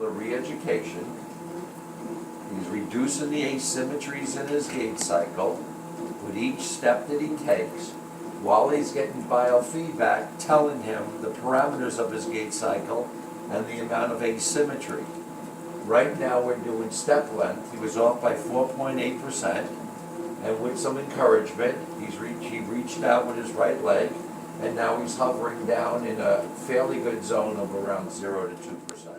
muscular re-education. He's reducing the asymmetries in his gait cycle with each step that he takes, while he's getting biofeedback telling him the parameters of his gait cycle and the amount of asymmetry. Right now we're doing step length. He was off by 4.8%, and with some encouragement, he reached out with his right leg, and now he's hovering down in a fairly good zone of around 0 to 2%.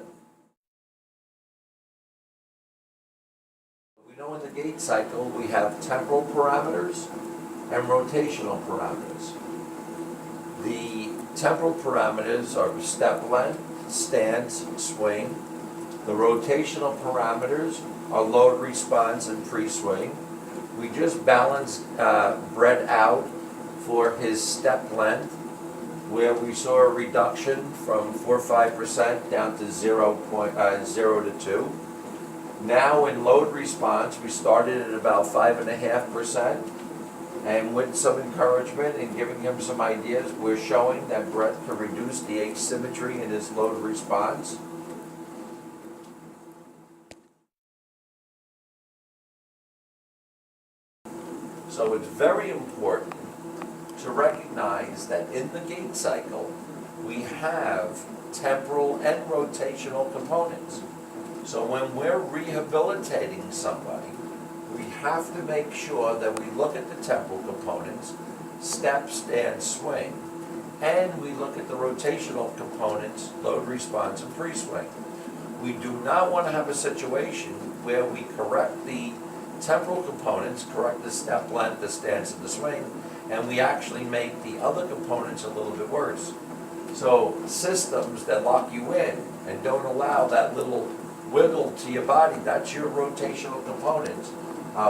We know in the gait cycle we have temporal parameters and rotational parameters. The temporal parameters are step length, stance, swing. The rotational parameters are load response and pre-swing. We just balanced Brett out for his step length, where we saw a reduction from 4.5% down to 0 to 2. Now in load response, we started at about 5.5%, and with some encouragement and giving him some ideas, we're showing that Brett can reduce the asymmetry in his load response. So it's very important to recognize that in the gait cycle, we have temporal and rotational components. So when we're rehabilitating somebody, we have to make sure that we look at the temporal components, step, stand, swing, and we look at the rotational components, load response, and pre-swing. We do not want to have a situation where we correct the temporal components, correct the step length, the stance, and the swing, and we actually make the other components a little bit worse. So systems that lock you in and don't allow that little wiggle to your body, that's your rotational components.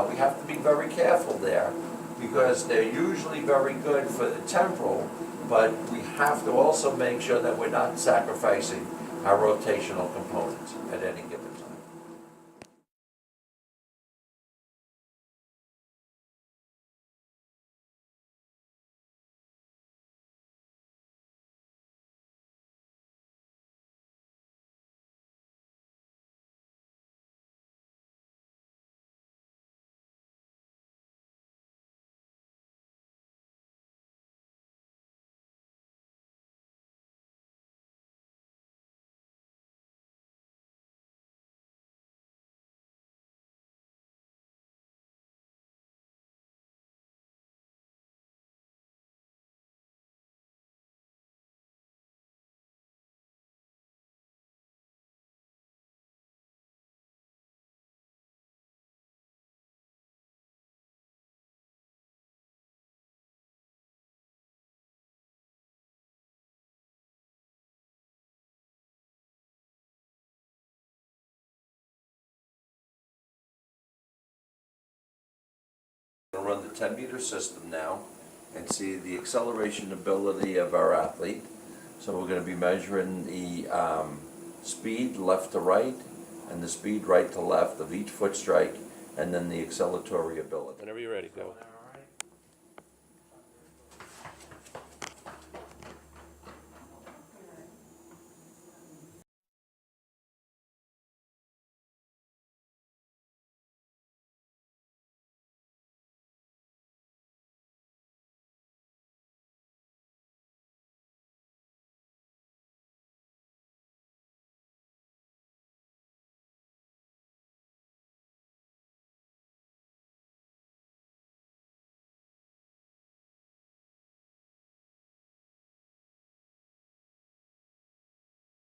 We have to be very careful there, because they're usually very good for the temporal, but we have to also make sure that we're not sacrificing our rotational components at any given time. We're going to run the 10-meter system now and see the acceleration ability of our athlete. So we're going to be measuring the speed left to right and the speed right to left of each foot strike, and then the acceleratory ability. Whenever you're ready, go.